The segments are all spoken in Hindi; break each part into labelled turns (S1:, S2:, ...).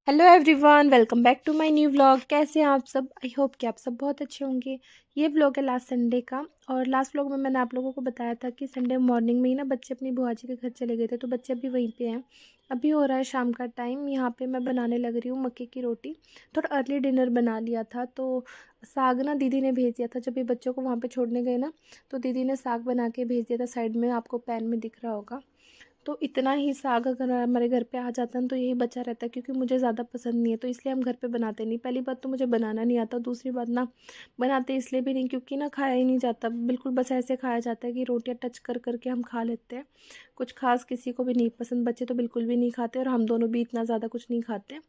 S1: Hello everyone, welcome back to my new vlog. कैसे हैं आप सब? आई होप कि आप सब बहुत अच्छे होंगे। ये व्लॉग है लास्ट संडे का। और लास्ट व्लॉग में मैंने आप लोगों को बताया था कि संडे मॉर्निंग में ही ना बच्चे अपनी बुआ जी के घर चले गए थे, तो बच्चे अभी वहीं पे हैं। अभी हो रहा है शाम का टाइम। यहाँ पे मैं बनाने लग रही हूँ मक्के की रोटी। थोड़ा अर्ली डिनर बना लिया था, तो साग ना दीदी ने भेज दिया था। जब ये बच्चों को वहाँ पर छोड़ने गए ना, तो दीदी ने साग बना के भेज दिया था। साइड में आपको पैन में दिख रहा होगा। तो इतना ही साग अगर हमारे घर पे आ जाता है तो यही बचा रहता है, क्योंकि मुझे ज़्यादा पसंद नहीं है, तो इसलिए हम घर पे बनाते नहीं। पहली बात तो मुझे बनाना नहीं आता, दूसरी बात ना बनाते इसलिए भी नहीं क्योंकि ना खाया ही नहीं जाता बिल्कुल। बस ऐसे खाया जाता है कि रोटियां टच कर करके हम खा लेते हैं। कुछ खास किसी को भी नहीं पसंद, बच्चे तो बिल्कुल भी नहीं खाते और हम दोनों भी इतना ज़्यादा कुछ नहीं खाते।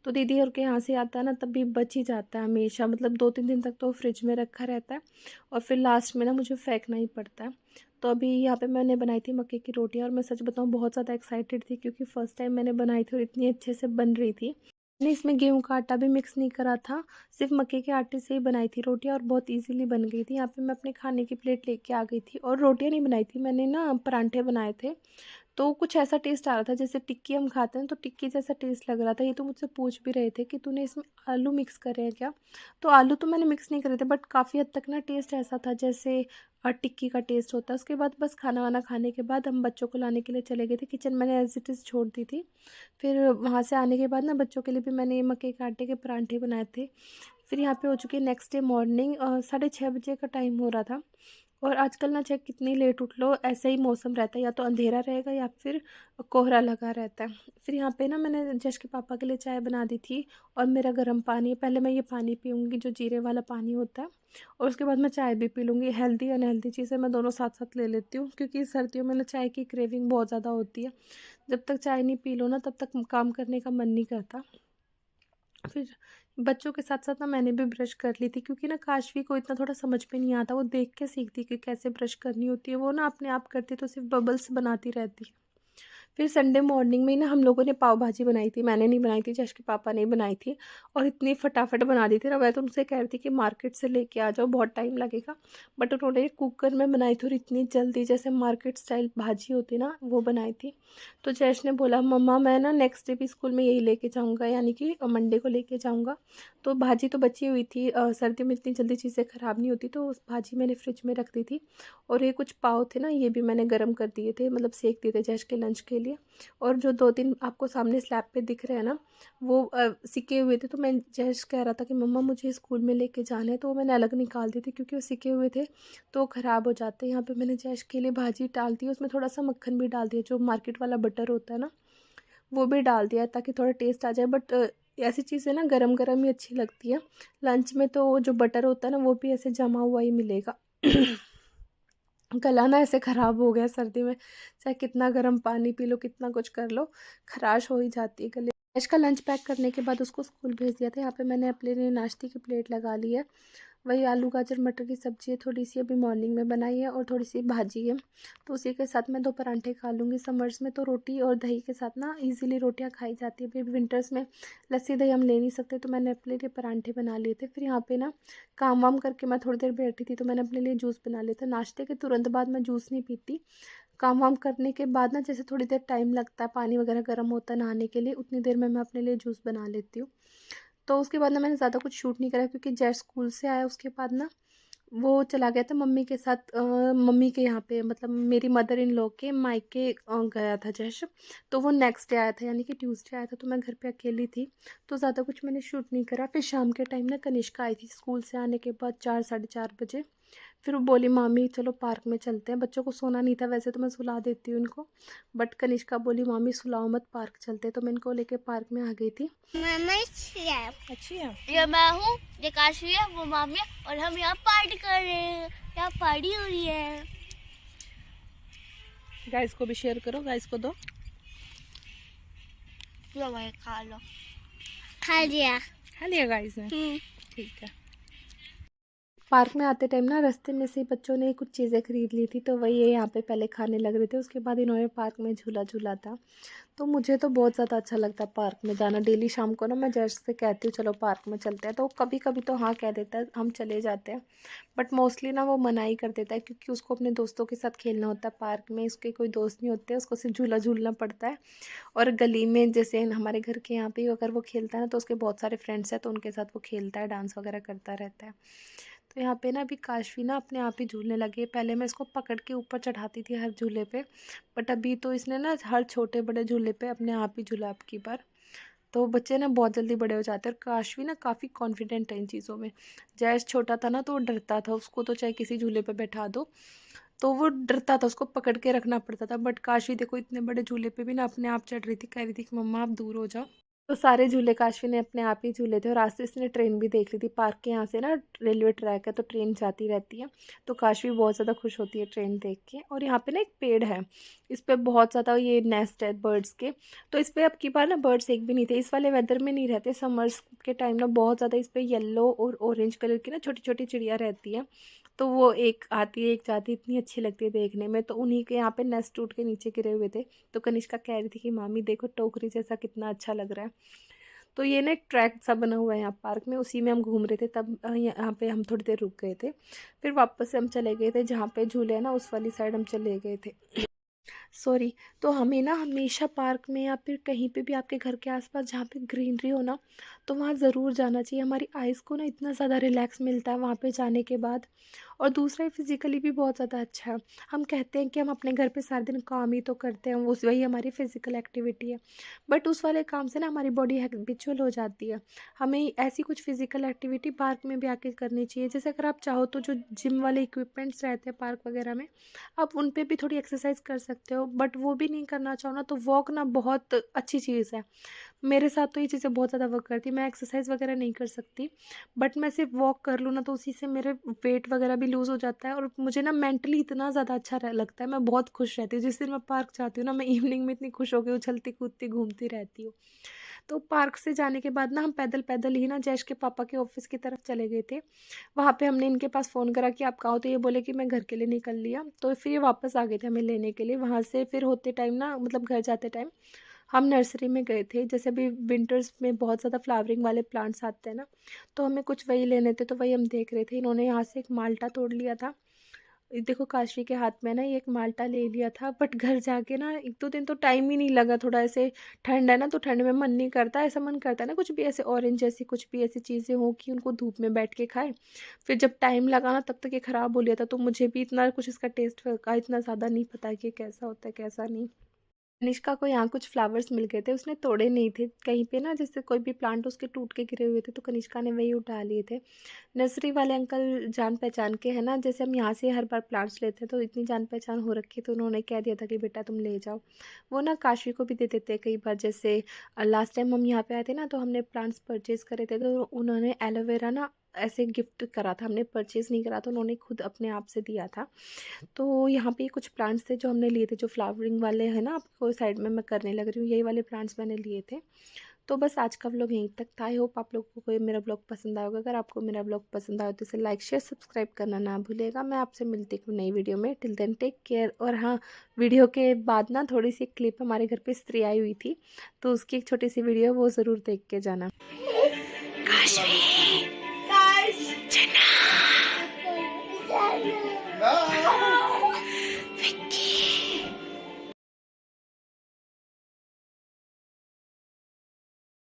S1: तो दीदी और के यहाँ से आता है ना, तब भी बच ही जाता है हमेशा। मतलब 2-3 दिन तक तो फ्रिज में रखा रहता है और फिर लास्ट में ना मुझे फेंकना ही पड़ता है। तो अभी यहाँ पे मैंने बनाई थी मक्के की रोटियाँ, और मैं सच बताऊँ बहुत ज़्यादा एक्साइटेड थी, क्योंकि फ़र्स्ट टाइम मैंने बनाई थी और इतनी अच्छे से बन रही थी। मैंने इसमें गेहूं का आटा भी मिक्स नहीं करा था, सिर्फ मक्के के आटे से ही बनाई थी रोटियाँ, और बहुत इजीली बन गई थी। यहाँ पे मैं अपने खाने की प्लेट लेके आ गई थी, और रोटियाँ नहीं बनाई थी मैंने ना, परांठे बनाए थे। तो कुछ ऐसा टेस्ट आ रहा था जैसे टिक्की हम खाते हैं, तो टिक्की जैसा टेस्ट लग रहा था। ये तो मुझसे पूछ भी रहे थे कि तूने इसमें आलू मिक्स करे हैं क्या? तो आलू तो मैंने मिक्स नहीं करे थे, बट काफ़ी हद तक ना टेस्ट ऐसा था जैसे टिक्की का टेस्ट होता है। उसके बाद बस खाना वाना खाने के बाद हम बच्चों को लाने के लिए चले गए थे। किचन मैंने एज इट इज़ छोड़ दी थी। फिर वहाँ से आने के बाद ना बच्चों के लिए भी मैंने ये मक्के के आटे के परांठे बनाए थे। फिर यहाँ पे हो चुकी है नेक्स्ट डे मॉर्निंग, 6:30 बजे का टाइम हो रहा था। और आजकल ना चाहे कितनी लेट उठ लो, ऐसा ही मौसम रहता है, या तो अंधेरा रहेगा या फिर कोहरा लगा रहता है। फिर यहाँ पे ना मैंने जश के पापा के लिए चाय बना दी थी, और मेरा गर्म पानी है। पहले मैं ये पानी पीऊँगी जो जीरे वाला पानी होता है, और उसके बाद मैं चाय भी पी लूँगी। हेल्दी अनहेल्दी चीज़ें मैं दोनों साथ साथ ले लेती हूँ, क्योंकि सर्दियों में ना चाय की क्रेविंग बहुत ज़्यादा होती है। जब तक चाय नहीं पी लो ना, तब तक काम करने का मन नहीं करता। फिर बच्चों के साथ साथ ना मैंने भी ब्रश कर ली थी, क्योंकि ना काशवी को इतना थोड़ा समझ में नहीं आता। वो देख के सीखती कि कैसे ब्रश करनी होती है, वो ना अपने आप करती तो सिर्फ बबल्स बनाती रहती है। फिर संडे मॉर्निंग में ही ना हम लोगों ने पाव भाजी बनाई थी। मैंने नहीं बनाई थी, जश के पापा ने बनाई थी, और इतनी फटाफट बना दी थी ना। मैं तो उनसे कह रही थी कि मार्केट से लेके आ जाओ, बहुत टाइम लगेगा, बट उन्होंने कुकर में बनाई थी, और इतनी जल्दी जैसे मार्केट स्टाइल भाजी होती ना वो बनाई थी। तो जश ने बोला मम्मा मैं ना नेक्स्ट डे भी स्कूल में यही लेके जाऊँगा, यानी कि मंडे को लेके जाऊँगा। तो भाजी तो बची हुई थी, सर्दियों में इतनी जल्दी चीज़ें ख़राब नहीं होती, तो उस भाजी मैंने फ्रिज में रख दी थी। और ये कुछ पाव थे ना, ये भी मैंने गर्म कर दिए थे, मतलब सेक दिए थे जश के लंच के लिए। और जो 2-3 आपको सामने स्लैब पे दिख रहे हैं ना, वो सिके हुए थे। तो मैं जश कह रहा था कि मम्मा मुझे स्कूल में लेके जाना है, तो वो मैंने अलग निकाल दिए थे, क्योंकि वो सिके हुए थे तो ख़राब हो जाते हैं। यहाँ पे मैंने जश के लिए भाजी डाल दी, उसमें थोड़ा सा मक्खन भी डाल दिया, जो मार्केट वाला बटर होता है ना वो भी डाल दिया, ताकि थोड़ा टेस्ट आ जाए। बट ऐसी चीज़ें ना गरम गरम ही अच्छी लगती है। लंच में तो जो बटर होता है ना, वो भी ऐसे जमा हुआ ही मिलेगा। गला ना ऐसे ख़राब हो गया सर्दी में, चाहे कितना गर्म पानी पी लो, कितना कुछ कर लो, खराश हो ही जाती है गले। ऐश का लंच पैक करने के बाद उसको स्कूल भेज दिया था। यहाँ पे मैंने अपने लिए नाश्ते की प्लेट लगा ली है। वही आलू गाजर मटर की सब्ज़ी है, थोड़ी सी अभी मॉर्निंग में बनाई है, और थोड़ी सी भाजी है। तो उसी के साथ मैं 2 परांठे खा लूँगी। समर्स में तो रोटी और दही के साथ ना इजीली रोटियां खाई जाती है। अभी विंटर्स में लस्सी दही हम ले नहीं सकते, तो मैंने अपने लिए परांठे बना लिए थे। फिर यहाँ पे ना काम वाम करके मैं थोड़ी देर बैठी थी, तो मैंने अपने लिए जूस बना लिया था। नाश्ते के तुरंत बाद मैं जूस नहीं पीती। काम वाम करने के बाद ना, जैसे थोड़ी देर टाइम लगता है, पानी वगैरह गर्म होता है नहाने के लिए, उतनी देर में मैं अपने लिए जूस बना लेती हूँ। तो उसके बाद ना मैंने ज़्यादा कुछ शूट नहीं करा, क्योंकि जैश स्कूल से आया उसके बाद ना वो चला गया था मम्मी के साथ, मम्मी के यहाँ पे, मतलब मेरी मदर इन लॉ के मायके गया था जश। तो वो नेक्स्ट डे आया था, यानी कि ट्यूसडे आया था, तो मैं घर पे अकेली थी, तो ज़्यादा कुछ मैंने शूट नहीं करा। फिर शाम के टाइम ना कनिष्का आई थी स्कूल से आने के बाद, 4-4:30 बजे। फिर वो बोली मामी चलो पार्क में चलते हैं। बच्चों को सोना नहीं था, वैसे तो मैं सुला देती हूँ इनको, बट कनिष्का बोली मामी सुलाओ मत, पार्क चलते हैं। तो मैं इनको लेके पार्क में आ गई थी।
S2: मैं अच्छी है।
S1: अच्छी है।
S2: ये मैं हूँ, ये काशवी है, वो मामी है, और हम यहाँ पार्टी कर रहे हैं। यहाँ पार्टी हो रही है।
S1: गाइस को भी शेयर करो, गाइस को दो।
S2: लो भाई खा लो। खा लिया।
S1: खा लिया गाइस ने? ठीक है। पार्क में आते टाइम ना रास्ते में से बच्चों ने कुछ चीज़ें खरीद ली थी, तो वही ये यहाँ पे पहले खाने लग रहे थे। उसके बाद इन्होंने पार्क में झूला झूला था। तो मुझे तो बहुत ज़्यादा अच्छा लगता है पार्क में जाना। डेली शाम को ना मैं जर्स से कहती हूँ चलो पार्क में चलते हैं, तो कभी कभी तो हाँ कह देता है, हम चले जाते हैं। बट मोस्टली ना वो मना ही कर देता है, क्योंकि उसको अपने दोस्तों के साथ खेलना होता है पार्क में। उसके कोई दोस्त नहीं होते, उसको सिर्फ झूला झूलना पड़ता है। और गली में जैसे हमारे घर के यहाँ पे अगर वो खेलता है ना, तो उसके बहुत सारे फ्रेंड्स हैं, तो उनके साथ वो खेलता है, डांस वगैरह करता रहता है। तो यहाँ पे ना अभी काशवी ना अपने आप ही झूलने लगी है। पहले मैं इसको पकड़ के ऊपर चढ़ाती थी हर झूले पे, बट अभी तो इसने ना हर छोटे बड़े झूले पे अपने आप ही झूला अब की बार। तो बच्चे ना बहुत जल्दी बड़े हो जाते हैं, और काशवी ना काफ़ी कॉन्फिडेंट है इन चीज़ों में। जैस छोटा था ना तो वो डरता था, उसको तो चाहे किसी झूले पे बैठा दो तो वो डरता था, उसको पकड़ के रखना पड़ता था। बट काशवी देखो इतने बड़े झूले पे भी ना अपने आप चढ़ रही थी, कह रही थी कि मम्मा आप दूर हो जाओ। तो सारे झूले काशवी ने अपने आप ही झूले थे, और रास्ते से इसने ट्रेन भी देख ली थी। पार्क के यहाँ से ना रेलवे ट्रैक है, तो ट्रेन जाती रहती है। तो काशवी बहुत ज़्यादा खुश होती है ट्रेन देख के। और यहाँ पे ना एक पेड़ है, इस पे बहुत ज़्यादा ये नेस्ट है बर्ड्स के। तो इस पे अब की बार ना बर्ड्स एक भी नहीं थे, इस वाले वेदर में नहीं रहते। समर्स के टाइम ना बहुत ज़्यादा इस पे येलो और ऑरेंज कलर की ना छोटी छोटी चिड़िया रहती है। तो वो एक आती है एक जाती है, इतनी अच्छी लगती है देखने में। तो उन्हीं के यहाँ पे नेस्ट टूट के नीचे गिरे हुए थे। तो कनिष्का कह रही थी कि मामी देखो टोकरी जैसा कितना अच्छा लग रहा है। तो ये ना एक ट्रैक सा बना हुआ है यहाँ पार्क में, उसी में हम घूम रहे थे। तब यहाँ पे हम थोड़ी देर रुक गए थे, फिर वापस से हम चले गए थे जहाँ पे झूले हैं ना उस वाली साइड हम चले गए थे। सॉरी। तो हमें ना हमेशा पार्क में या फिर कहीं पे भी आपके घर के आसपास जहाँ पे ग्रीनरी हो ना, तो वहाँ ज़रूर जाना चाहिए। हमारी आइज़ को ना इतना ज़्यादा रिलैक्स मिलता है वहाँ पे जाने के बाद। और दूसरा फिज़िकली भी बहुत ज़्यादा अच्छा है। हम कहते हैं कि हम अपने घर पे सारा दिन काम ही तो करते हैं, उस वही हमारी फ़िज़िकल एक्टिविटी है। बट उस वाले काम से ना हमारी बॉडी हैबिचुअल हो जाती है। हमें ऐसी कुछ फ़िज़िकल एक्टिविटी पार्क में भी आके करनी चाहिए। जैसे अगर आप चाहो तो जो जिम वाले इक्विपमेंट्स रहते हैं पार्क वगैरह में, आप उन पे भी थोड़ी एक्सरसाइज कर सकते हो। बट वो भी नहीं करना चाहो ना, तो वॉक ना बहुत अच्छी चीज़ है। मेरे साथ तो ये चीज़ें बहुत ज़्यादा वर्क करती है। मैं एक्सरसाइज वगैरह नहीं कर सकती, बट मैं सिर्फ वॉक कर लूँ ना, तो उसी से मेरे वेट वगैरह भी लूज़ हो जाता है। और मुझे ना मेंटली इतना ज़्यादा अच्छा लगता है, मैं बहुत खुश रहती हूँ। जिस दिन मैं पार्क जाती हूँ ना, मैं इवनिंग में इतनी खुश होकर उछलती कूदती घूमती रहती हूँ। तो पार्क से जाने के बाद ना हम पैदल पैदल ही ना जैश के पापा के ऑफिस की तरफ चले गए थे। वहाँ पे हमने इनके पास फ़ोन करा कि आप कहाँ हो, तो ये बोले कि मैं घर के लिए निकल लिया। तो फिर ये वापस आ गए थे हमें लेने के लिए। वहाँ से फिर होते टाइम ना मतलब घर जाते टाइम हम नर्सरी में गए थे। जैसे अभी विंटर्स में बहुत ज़्यादा फ्लावरिंग वाले प्लांट्स आते हैं ना, तो हमें कुछ वही लेने थे, तो वही हम देख रहे थे। इन्होंने यहाँ से एक माल्टा तोड़ लिया था। ये देखो काशवी के हाथ में ना ये एक माल्टा ले लिया था। बट घर जाके ना 1-2 दिन तो टाइम ही नहीं लगा। थोड़ा ऐसे ठंड है ना, तो ठंड में मन नहीं करता, ऐसा मन करता है ना कुछ भी ऐसे ऑरेंज जैसी कुछ भी ऐसी चीज़ें हो कि उनको धूप में बैठ के खाए। फिर जब टाइम लगा ना तब तक ये ख़राब हो लिया था। तो मुझे भी इतना कुछ इसका टेस्ट का इतना ज़्यादा नहीं पता है कि कैसा होता है कैसा नहीं। निष्का को यहाँ कुछ फ्लावर्स मिल गए थे, उसने तोड़े नहीं थे कहीं पे ना। जैसे कोई भी प्लांट उसके टूट के गिरे हुए थे, तो कनिष्का ने वही उठा लिए थे। नर्सरी वाले अंकल जान पहचान के हैं ना, जैसे हम यहाँ से हर बार प्लांट्स लेते हैं, तो इतनी जान पहचान हो रखी, तो उन्होंने कह दिया था कि बेटा तुम ले जाओ। वो ना काशवी को भी दे देते हैं कई बार। जैसे लास्ट टाइम हम यहाँ पे आए थे ना, तो हमने प्लांट्स परचेज करे थे, तो उन्होंने एलोवेरा ना ऐसे गिफ्ट करा था। हमने परचेज़ नहीं करा था, उन्होंने खुद अपने आप से दिया था। तो यहाँ पे कुछ प्लांट्स थे जो हमने लिए थे, जो फ्लावरिंग वाले हैं ना, आपको साइड में मैं करने लग रही हूँ, यही वाले प्लांट्स मैंने लिए थे। तो बस आज का व्लॉग यहीं तक था। आई होप आप लोगों को ये मेरा व्लॉग पसंद आएगा। अगर आपको मेरा व्लॉग पसंद आए तो इसे लाइक शेयर सब्सक्राइब करना ना भूलिएगा। मैं आपसे मिलती हूँ नई वीडियो में। Till then take care. और हाँ, वीडियो के बाद ना थोड़ी सी क्लिप हमारे घर पे स्त्री आई हुई थी, तो उसकी एक छोटी सी वीडियो वो ज़रूर देख के जाना। काशवी,